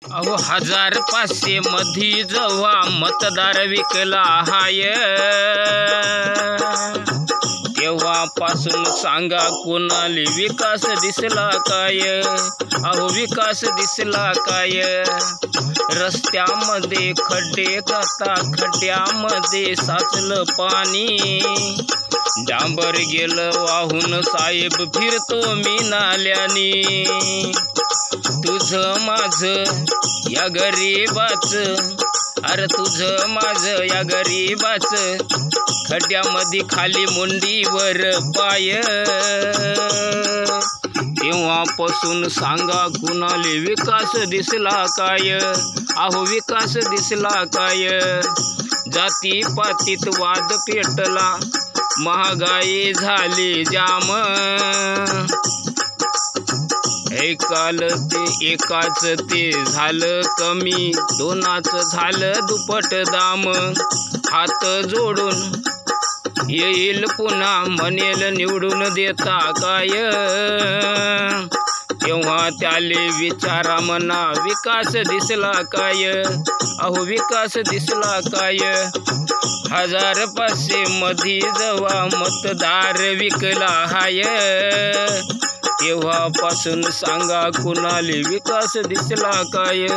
अहो 1500 मधी जेव्हा मतदार विकला हाय, तेव्हापासून सांगा कोणाले विकास दिसला काय? अहो विकास दिसला काय? रस्त्यामध्ये खड्डे खाता, खड्ड्यामध्ये साचलं पाणी, डांबर गेलं वाहून साहेब फिरतो मी नाल्यानी. तुझं माझं या गरीबाचं, अरे तुझं माझं या गरीबाचं, खड्ड्यामध्ये खाली मुंडीवर पाय. तेव्हापासून सांगा कुणाले विकास दिसला काय? अहो विकास दिसला काय? जातीपातीत वाद पेटला, महागाई झाली जाम, एकाच ते झालं कमी, दोनाचं झालं दुप्पट दाम. हात जोडून येईल पुन्हा म्हणेल निवडून देता काय? तेव्हा त्याले विचारा म्हणा विकास दिसला काय? अहो विकास दिसला काय? 1500 मधी जेव्हा मतदार विकला हाय, तेव्हापासून सांगा कुणाले विकास दिसला काय?